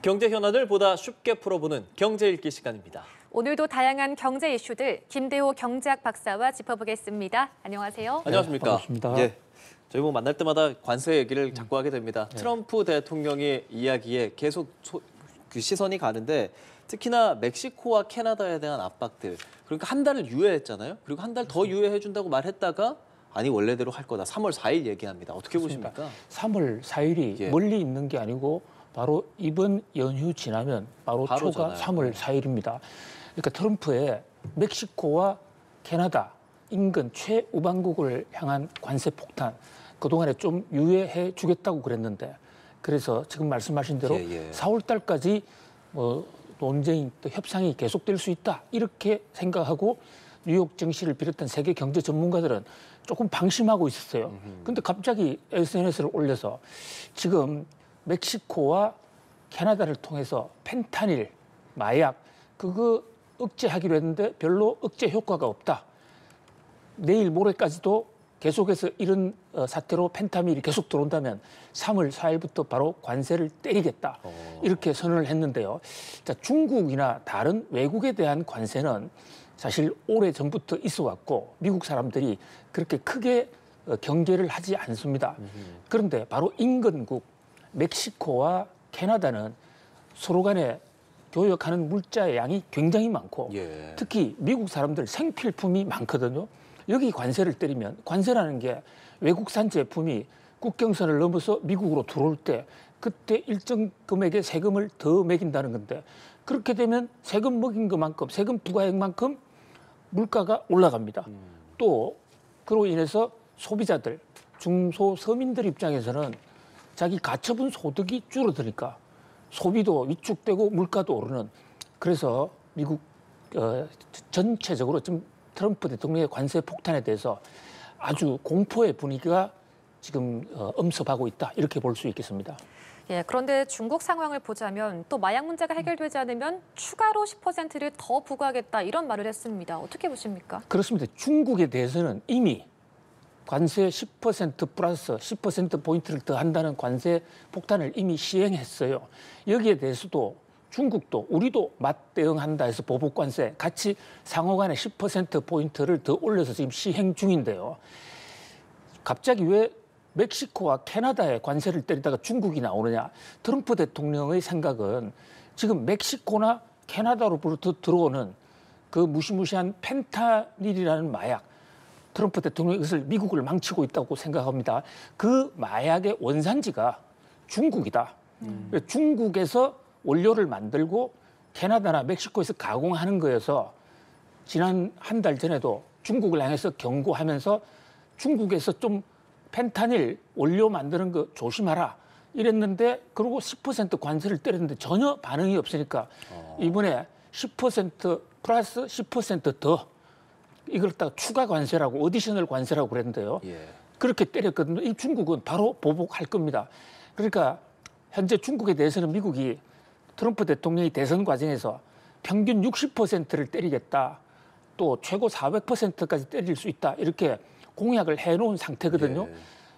경제 현안을 보다 쉽게 풀어보는 경제 읽기 시간입니다. 오늘도 다양한 경제 이슈들 김대호 경제학 박사와 짚어보겠습니다. 안녕하세요. 안녕하십니까? 반갑습니다. 예, 저희 만날 때마다 관세 얘기를 자꾸 하게 됩니다. 트럼프 대통령의 이야기에 계속 시선이 가는데 특히나 멕시코와 캐나다에 대한 압박들. 그러니까 한 달을 유예했잖아요. 그리고 한 달 더 유예해준다고 말했다가 아니 원래대로 할 거다. 3월 4일 얘기합니다. 어떻게 보십니까? 3월 4일이 멀리 있는 게 아니고 바로 이번 연휴 지나면 바로 초가 3월 4일입니다. 그러니까 트럼프의 멕시코와 캐나다 인근 최우방국을 향한 관세 폭탄 그동안에 좀 유예해 주겠다고 그랬는데 그래서 지금 말씀하신 대로 4월 달까지 논쟁이 또 협상이 계속될 수 있다 이렇게 생각하고 뉴욕 증시를 비롯한 세계 경제 전문가들은 조금 방심하고 있었어요. 근데 갑자기 SNS를 올려서 지금 멕시코와 캐나다를 통해서 펜타닐, 마약 그거 억제하기로 했는데 별로 억제 효과가 없다. 내일 모레까지도 계속해서 이런 사태로 펜타밀이 계속 들어온다면 3월 4일부터 바로 관세를 때리겠다. 이렇게 선언을 했는데요. 자, 중국이나 다른 외국에 대한 관세는 사실 오래전부터 있어 왔고 미국 사람들이 그렇게 크게 경계를 하지 않습니다. 그런데 바로 인근국 멕시코와 캐나다는 서로 간에 교역하는 물자의 양이 굉장히 많고 특히 미국 사람들 생필품이 많거든요. 여기 관세를 때리면 관세라는 게 외국산 제품이 국경선을 넘어서 미국으로 들어올 때 그때 일정 금액의 세금을 더 매긴다는 건데 그렇게 되면 세금 먹인 것만큼 세금 부과액만큼 물가가 올라갑니다. 또 그로 인해서 소비자들, 중소서민들 입장에서는 자기 가처분 소득이 줄어드니까 소비도 위축되고 물가도 오르는 그래서 미국 전체적으로 좀 트럼프 대통령의 관세 폭탄에 대해서 아주 공포의 분위기가 지금 엄습하고 있다 이렇게 볼 수 있겠습니다. 예, 그런데 중국 상황을 보자면 또 마약 문제가 해결되지 않으면 추가로 10%를 더 부과하겠다 이런 말을 했습니다. 어떻게 보십니까? 그렇습니다. 중국에 대해서는 이미 관세 10% 플러스 10%포인트를 더 한다는 관세 폭탄을 이미 시행했어요. 여기에 대해서도 중국도 우리도 맞대응한다 해서 보복관세 같이 상호간에 10%포인트를 더 올려서 지금 시행 중인데요. 갑자기 왜 멕시코와 캐나다에 관세를 때리다가 중국이 나오느냐. 트럼프 대통령의 생각은 지금 멕시코나 캐나다로부터 들어오는 그 무시무시한 펜타닐이라는 마약 트럼프 대통령이 이것을 미국을 망치고 있다고 생각합니다. 그 마약의 원산지가 중국이다. 중국에서 원료를 만들고 캐나다나 멕시코에서 가공하는 거여서 지난 한 달 전에도 중국을 향해서 경고하면서 중국에서 좀 펜타닐 원료 만드는 거 조심하라 이랬는데 그리고 10% 관세를 때렸는데 전혀 반응이 없으니까 이번에 10% 플러스 10%더 이걸 갖다가 추가 관세라고 어디셔널 관세라고 그랬는데요. 그렇게 때렸거든요. 이 중국은 바로 보복할 겁니다. 그러니까 현재 중국에 대해서는 미국이 트럼프 대통령이 대선 과정에서 평균 60%를 때리겠다. 또 최고 400%까지 때릴 수 있다. 이렇게 공약을 해놓은 상태거든요.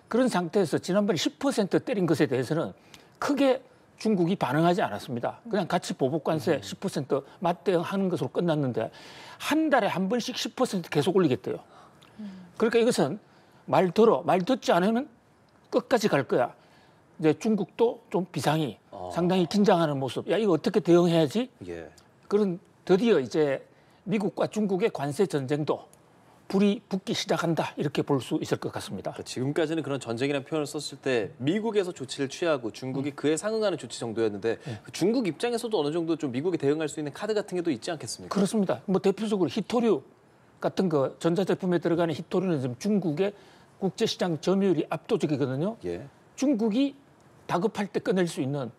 그런 상태에서 지난번에 10% 때린 것에 대해서는 크게 중국이 반응하지 않았습니다. 그냥 같이 보복관세 10% 맞대응하는 것으로 끝났는데 한 달에 한 번씩 10% 계속 올리겠대요. 그러니까 이것은 말 듣지 않으면 끝까지 갈 거야. 이제 중국도 좀 비상이 상당히 긴장하는 모습. 야, 이거 어떻게 대응해야지? 그런 드디어 이제 미국과 중국의 관세 전쟁도 불이 붙기 시작한다 이렇게 볼 수 있을 것 같습니다. 그러니까 지금까지는 그런 전쟁이라는 표현을 썼을 때 미국에서 조치를 취하고 중국이 그에 상응하는 조치 정도였는데 중국 입장에서도 어느 정도 좀 미국이 대응할 수 있는 카드 같은 게 또 있지 않겠습니까? 그렇습니다. 뭐 대표적으로 히토류 같은 거 전자제품에 들어가는 히토류는 지금 중국의 국제시장 점유율이 압도적이거든요. 중국이 다급할 때 꺼낼 수 있는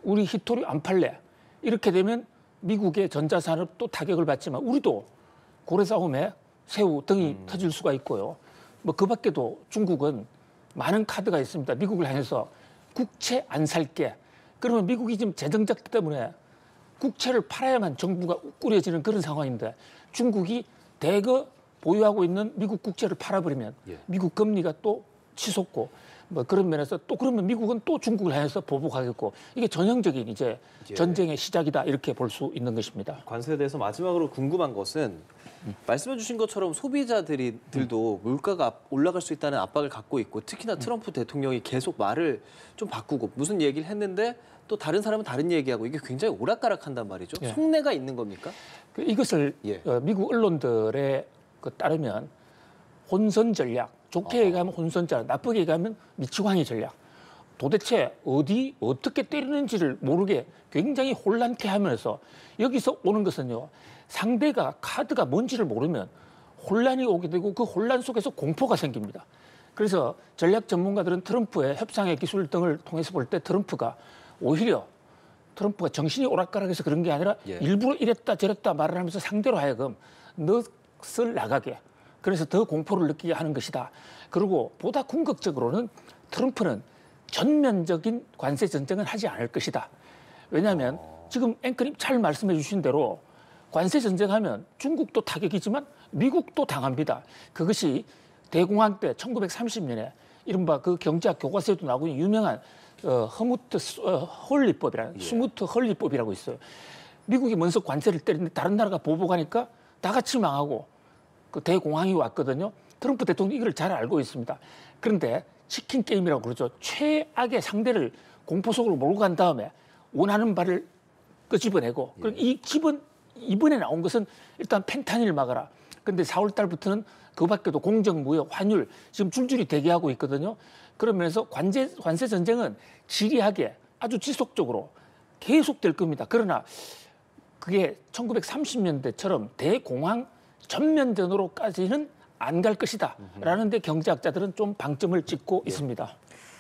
우리 히토류 안 팔래. 이렇게 되면 미국의 전자산업도 타격을 받지만 우리도 고래 싸움에 새우 등이 터질 수가 있고요. 뭐 그 밖에도 중국은 많은 카드가 있습니다. 미국을 향해서 국채 안 살게. 그러면 미국이 지금 재정적 때문에 국채를 팔아야만 정부가 꾸려지는 그런 상황인데 중국이 대거 보유하고 있는 미국 국채를 팔아버리면 미국 금리가 또 치솟고 뭐 그런 면에서 또 그러면 미국은 또 중국을 향해서 보복하겠고 이게 전형적인 이제 예. 전쟁의 시작이다 이렇게 볼 수 있는 것입니다. 관세에 대해서 마지막으로 궁금한 것은 말씀해 주신 것처럼 소비자들도 물가가 올라갈 수 있다는 압박을 갖고 있고 특히나 트럼프 대통령이 계속 말을 좀 바꾸고 무슨 얘기를 했는데 또 다른 사람은 다른 얘기하고 이게 굉장히 오락가락한단 말이죠. 예. 속내가 있는 겁니까? 이것을 예. 미국 언론들에 따르면 혼선 전략, 좋게 얘기하면 혼선 전략, 나쁘게 얘기하면 미치광이 전략. 도대체 어떻게 때리는지를 모르게 굉장히 혼란케 하면서 여기서 오는 것은요. 상대가 카드가 뭔지를 모르면 혼란이 오게 되고 그 혼란 속에서 공포가 생깁니다. 그래서 전략 전문가들은 트럼프의 협상의 기술 등을 통해서 볼 때 트럼프가 정신이 오락가락해서 그런 게 아니라 예. 일부러 이랬다 저랬다 말을 하면서 상대로 하여금 넋을 나가게 그래서 더 공포를 느끼게 하는 것이다. 그리고 보다 궁극적으로는 트럼프는 전면적인 관세 전쟁은 하지 않을 것이다. 왜냐하면 지금 앵커님 잘 말씀해 주신 대로 관세 전쟁하면 중국도 타격이지만 미국도 당합니다. 그것이 대공황 때 1930년에 이른바 그 경제학 교과서에도 나오고 있는 유명한 스무트 헐리법이라고 있어요. 미국이 먼저 관세를 때리는데 다른 나라가 보복하니까 다 같이 망하고 그 대공황이 왔거든요. 트럼프 대통령이 이걸 잘 알고 있습니다. 그런데 치킨 게임이라고 그러죠. 최악의 상대를 공포 속으로 몰고 간 다음에 원하는 바를 끄집어내고 그럼 이번에 나온 것은 일단 펜타닐 막아라. 그런데 4월 달부터는 그 밖에도 공정무역, 환율 지금 줄줄이 대기하고 있거든요. 그러면서 관세 전쟁은 지리하게 아주 지속적으로 계속될 겁니다. 그러나 그게 1930년대처럼 대공황 전면전으로까지는 안 갈 것이다. 라는 데 경제학자들은 좀 방점을 찍고 있습니다.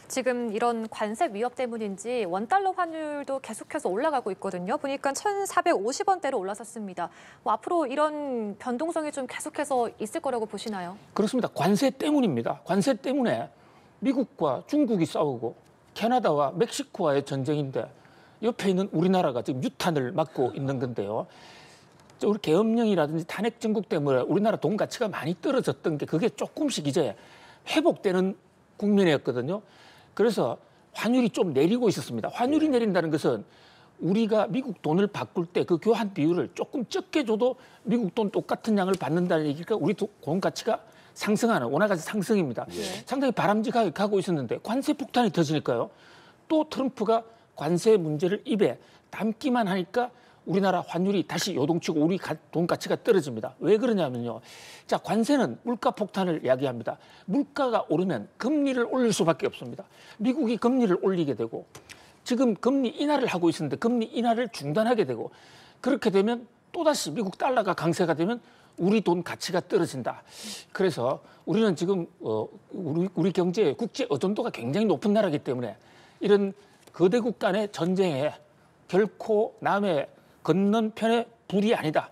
지금 이런 관세 위협 때문인지 원달러 환율도 계속해서 올라가고 있거든요. 보니까 1,450원대로 올라섰습니다. 뭐 앞으로 이런 변동성이 좀 계속해서 있을 거라고 보시나요? 그렇습니다. 관세 때문입니다. 관세 때문에 미국과 중국이 싸우고 캐나다와 멕시코와의 전쟁인데 옆에 있는 우리나라가 지금 유탄을 맞고 있는 건데요. 우리 계엄령이라든지 탄핵 정국 때문에 우리나라 돈 가치가 많이 떨어졌던 게 그게 조금씩 이제 회복되는 국면이었거든요. 그래서 환율이 좀 내리고 있었습니다. 환율이 내린다는 것은 우리가 미국 돈을 바꿀 때 그 교환 비율을 조금 적게 줘도 미국 돈 똑같은 양을 받는다는 얘기니까 우리 돈 가치가 상승하는 원화가치 상승입니다. 상당히 바람직하게 가고 있었는데 관세 폭탄이 터지니까요. 또 트럼프가 관세 문제를 입에 담기만 하니까 우리나라 환율이 다시 요동치고 우리 돈 가치가 떨어집니다. 왜 그러냐면요. 자, 관세는 물가 폭탄을 이야기합니다. 물가가 오르면 금리를 올릴 수밖에 없습니다. 미국이 금리를 올리게 되고 지금 금리 인하를 하고 있었는데 금리 인하를 중단하게 되고 그렇게 되면 또다시 미국 달러가 강세가 되면 우리 돈 가치가 떨어진다. 그래서 우리는 지금 우리 경제의 국제 의존도가 굉장히 높은 나라이기 때문에 이런 거대국 간의 전쟁에 결코 남의 건너편의 불이 아니다.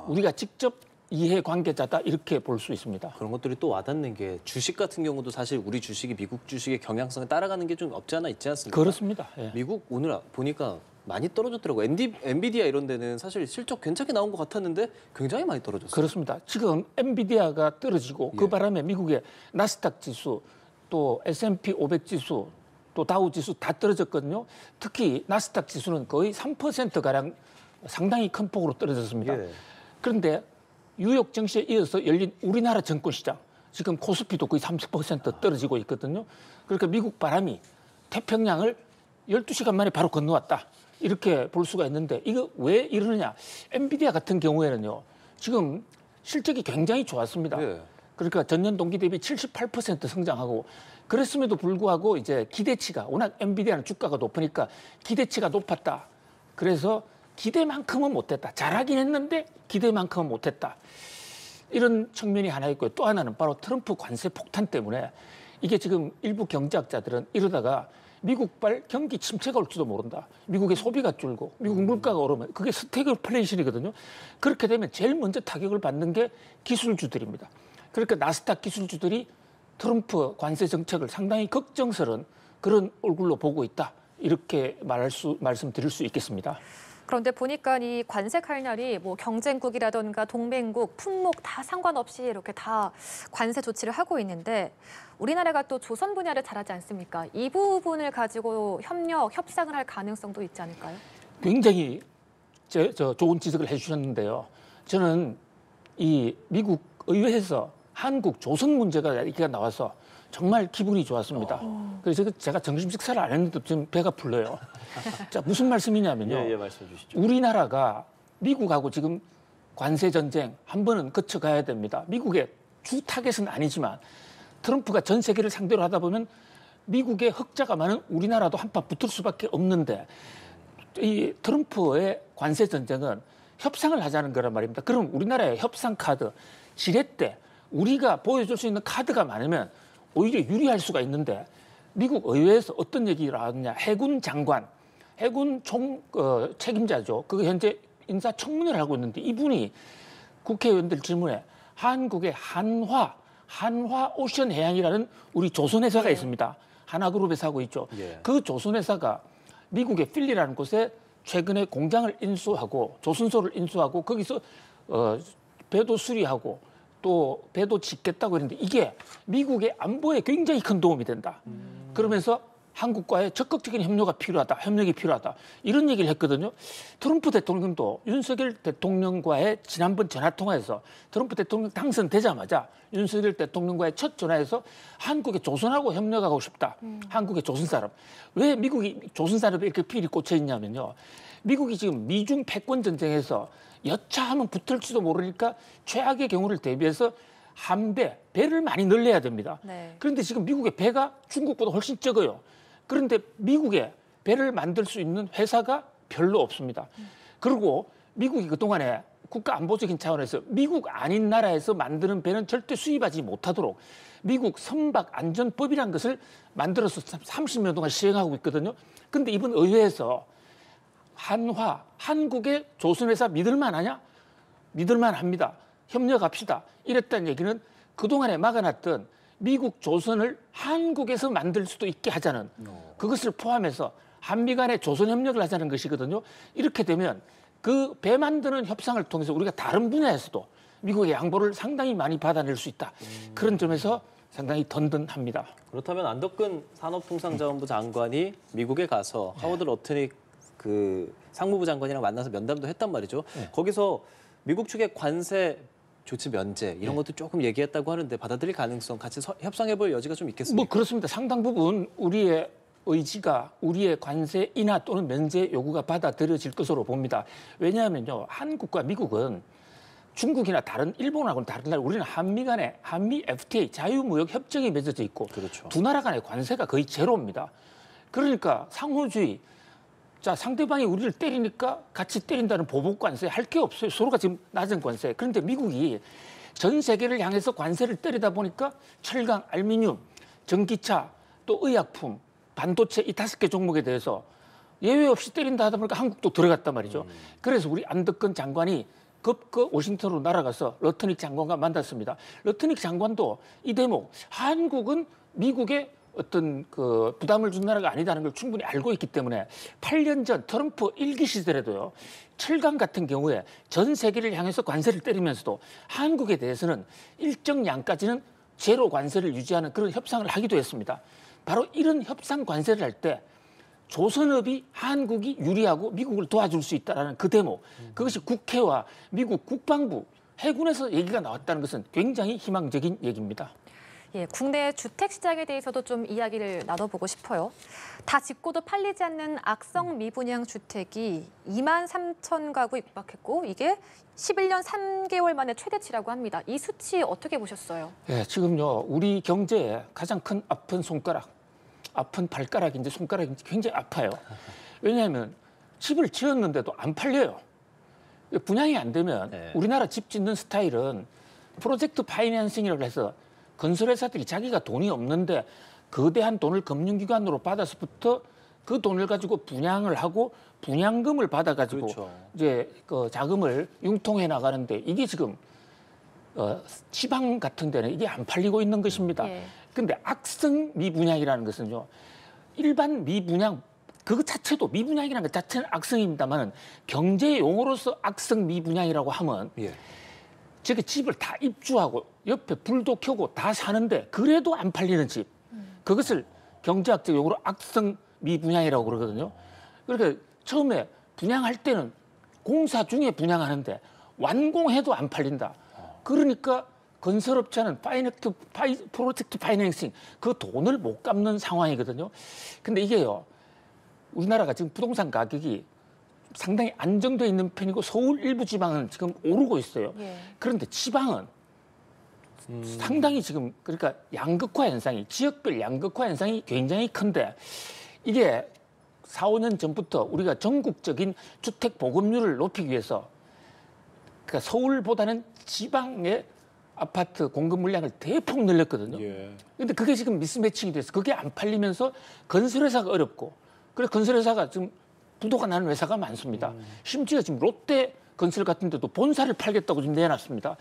우리가 직접 이해관계자다 이렇게 볼 수 있습니다. 그런 것들이 또 와닿는 게 주식 같은 경우도 사실 우리 주식이 미국 주식의 경향성을 따라가는 게 좀 없지 않아 있지 않습니까? 그렇습니다. 예. 미국 오늘 보니까 많이 떨어졌더라고요. 엔비디아 이런 데는 사실 실적 괜찮게 나온 것 같았는데 굉장히 많이 떨어졌어요. 그렇습니다. 지금 엔비디아가 떨어지고 그 바람에 미국의 나스닥 지수 또 S&P 500 지수 또 다우 지수 다 떨어졌거든요. 특히 나스닥 지수는 거의 3%가량 상당히 큰 폭으로 떨어졌습니다. 예. 그런데 뉴욕 증시에 이어서 열린 우리나라 증권시장 지금 코스피도 거의 30% 떨어지고 있거든요. 그러니까 미국 바람이 태평양을 12시간 만에 바로 건너왔다. 이렇게 볼 수가 있는데 이거 왜 이러느냐. 엔비디아 같은 경우에는요. 지금 실적이 굉장히 좋았습니다. 예. 그러니까 전년 동기 대비 78% 성장하고 그랬음에도 불구하고 이제 기대치가 워낙 엔비디아는 주가가 높으니까 기대치가 높았다. 그래서 기대만큼은 못했다. 잘하긴 했는데 기대만큼은 못했다. 이런 측면이 하나 있고요. 또 하나는 바로 트럼프 관세 폭탄 때문에 이게 지금 일부 경제학자들은 이러다가 미국발 경기 침체가 올지도 모른다. 미국의 소비가 줄고 미국 물가가 오르면 그게 스태그플레이션이거든요. 그렇게 되면 제일 먼저 타격을 받는 게 기술주들입니다. 그러니까 나스닥 기술주들이 트럼프 관세 정책을 상당히 걱정스러운 그런 얼굴로 보고 있다. 이렇게 말씀드릴 수 있겠습니다. 그런데 보니까 이 관세 칼날이 뭐 경쟁국이라든가 동맹국, 품목 다 상관없이 이렇게 다 관세 조치를 하고 있는데 우리나라가 또 조선 분야를 잘하지 않습니까? 이 부분을 가지고 협상을 할 가능성도 있지 않을까요? 굉장히 좋은 지적을 해주셨는데요. 저는 이 미국 의회에서 한국 조선 문제가 얘기가 나와서 정말 기분이 좋았습니다. 그래서 제가 점심 식사를 안 했는데 지금 배가 불러요. 자, 무슨 말씀이냐면요. 예, 말씀해 주시죠. 우리나라가 미국하고 지금 관세 전쟁 한 번은 거쳐가야 됩니다. 미국의 주 타겟은 아니지만 트럼프가 전 세계를 상대로 하다 보면 미국의 흑자가 많은 우리나라도 한판 붙을 수밖에 없는데 이 트럼프의 관세 전쟁은 협상을 하자는 거란 말입니다. 그럼 우리나라의 협상 카드, 지렛대, 우리가 보여줄 수 있는 카드가 많으면 오히려 유리할 수가 있는데 미국 의회에서 어떤 얘기를 하느냐. 해군 장관, 해군 책임자죠. 그거 현재 인사청문회를 하고 있는데 이분이 국회의원들 질문에 한국의 한화 오션 해양이라는 우리 조선회사가 있습니다. 하나그룹에서 하고 있죠. 예. 그 조선회사가 미국의 필리라는 곳에 최근에 공장을 인수하고 조선소를 인수하고 거기서 배도 수리하고 또 배도 짓겠다고 했는데 이게 미국의 안보에 굉장히 큰 도움이 된다. 그러면서 한국과의 적극적인 협력이 필요하다. 이런 얘기를 했거든요. 트럼프 대통령도 윤석열 대통령과의 지난번 전화통화에서 트럼프 대통령 당선되자마자 윤석열 대통령과의 첫 전화에서 한국의 조선하고 협력하고 싶다. 한국의 조선산업. 왜 미국이 조선산업에 이렇게 필이 꽂혀 있냐면요. 미국이 지금 미중 패권 전쟁에서 여차하면 붙을지도 모르니까 최악의 경우를 대비해서 배를 많이 늘려야 됩니다. 네. 그런데 지금 미국의 배가 중국보다 훨씬 적어요. 그런데 미국에 배를 만들 수 있는 회사가 별로 없습니다. 그리고 미국이 그동안에 국가 안보적인 차원에서 미국 아닌 나라에서 만드는 배는 절대 수입하지 못하도록 미국 선박 안전법이라는 것을 만들어서 30년 동안 시행하고 있거든요. 근데 이번 의회에서 한국의 조선회사 믿을만하냐? 믿을만합니다. 협력합시다. 이랬다는 얘기는 그동안에 막아놨던 미국 조선을 한국에서 만들 수도 있게 하자는 그것을 포함해서 한미 간의 조선 협력을 하자는 것이거든요. 이렇게 되면 그 배 만드는 협상을 통해서 우리가 다른 분야에서도 미국의 양보를 상당히 많이 받아낼 수 있다. 그런 점에서 상당히 든든합니다. 그렇다면 안덕근 산업통상자원부 장관이 미국에 가서 하워드 러트닉 그 상무부 장관이랑 만나서 면담도 했단 말이죠. 거기서 미국 측의 관세 조치 면제 이런 것도 조금 얘기했다고 하는데 받아들일 가능성 같이 협상해볼 여지가 좀 있겠습니까? 뭐 그렇습니다. 상당 부분 우리의 의지가 우리의 관세 인하 또는 면제 요구가 받아들여질 것으로 봅니다. 왜냐하면요. 한국과 미국은 중국이나 다른 일본하고는 다른 나라 우리는 한미 간에 한미 FTA 자유무역 협정이 맺어져 있고 그렇죠. 두 나라 간의 관세가 거의 제로입니다. 그러니까 상호주의 자, 상대방이 우리를 때리니까 같이 때린다는 보복 관세 할 게 없어요. 서로가 지금 낮은 관세. 그런데 미국이 전 세계를 향해서 관세를 때리다 보니까 철강, 알루미늄, 전기차, 또 의약품, 반도체 이 5개 종목에 대해서 예외 없이 때린다 하다 보니까 한국도 들어갔단 말이죠. 그래서 우리 안덕근 장관이 급그 워싱턴으로 날아가서 러트닉 장관과 만났습니다. 러트닉 장관도 이 대목 한국은 미국의 어떤 그 부담을 준 나라가 아니다는 걸 충분히 알고 있기 때문에 8년 전 트럼프 1기 시절에도요. 철강 같은 경우에 전 세계를 향해서 관세를 때리면서도 한국에 대해서는 일정 양까지는 제로 관세를 유지하는 그런 협상을 하기도 했습니다. 바로 이런 협상 관세를 할 때 조선업이 한국이 유리하고 미국을 도와줄 수 있다는 그 대목. 그것이 국회와 미국 국방부, 해군에서 얘기가 나왔다는 것은 굉장히 희망적인 얘기입니다. 예, 국내 주택 시장에 대해서도 좀 이야기를 나눠보고 싶어요. 다 짓고도 팔리지 않는 악성 미분양 주택이 2만 3천 가구 육박했고 이게 11년 3개월 만에 최대치라고 합니다. 이 수치 어떻게 보셨어요? 예, 지금요 우리 경제에 가장 큰 아픈 발가락인데 손가락이 굉장히 아파요. 왜냐하면 집을 지었는데도 안 팔려요. 분양이 안 되면 우리나라 집 짓는 스타일은 프로젝트 파이낸싱이라고 해서 건설회사들이 자기가 돈이 없는데 거대한 돈을 금융기관으로 받아서부터 그 돈을 가지고 분양을 하고 분양금을 받아가지고 그렇죠. 이제 그 자금을 융통해 나가는데 이게 지금 지방 같은 데는 이게 안 팔리고 있는 것입니다. 예. 근데 악성 미분양이라는 것은요 일반 미분양 그것 자체도 미분양이라는 것 자체는 악성입니다만 경제 용어로서 악성 미분양이라고 하면 예. 저게 집을 다 입주하고 옆에 불도 켜고 다 사는데 그래도 안 팔리는 집. 그것을 경제학적 용어로 악성 미분양이라고 그러거든요. 그러니까 처음에 분양할 때는 공사 중에 분양하는데 완공해도 안 팔린다. 그러니까 건설업자는 프로젝트 파이낸싱 그 돈을 못 갚는 상황이거든요. 근데 이게요. 우리나라가 지금 부동산 가격이 상당히 안정돼 있는 편이고 서울 일부 지방은 지금 오르고 있어요. 예. 그런데 지방은 상당히 지금 그러니까 양극화 현상이 지역별 양극화 현상이 굉장히 큰데 이게 4, 5년 전부터 우리가 전국적인 주택 보급률을 높이기 위해서 그러니까 서울보다는 지방의 아파트 공급 물량을 대폭 늘렸거든요. 그런데 그게 지금 미스매칭이 돼서 그게 안 팔리면서 건설회사가 어렵고 그래서 건설회사가 지금 부도가 나는 회사가 많습니다. 심지어 지금 롯데 건설 같은 데도 본사를 팔겠다고 지금 내놨습니다.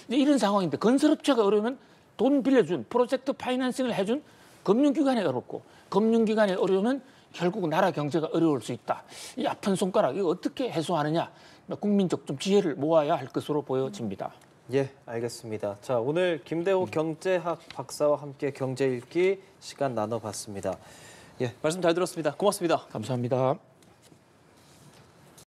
이런 상황인데 건설업체가 어려우면 돈 빌려준 프로젝트 파이낸싱을 해준 금융기관이 어렵고 금융기관이 어려우면 결국 나라 경제가 어려울 수 있다. 이 아픈 손가락 이거 어떻게 해소하느냐 국민적 좀 지혜를 모아야 할 것으로 보여집니다. 예, 알겠습니다. 자, 오늘 김대호 경제학 박사와 함께 경제 읽기 시간 나눠봤습니다. 예, 말씀 잘 들었습니다. 고맙습니다. 감사합니다.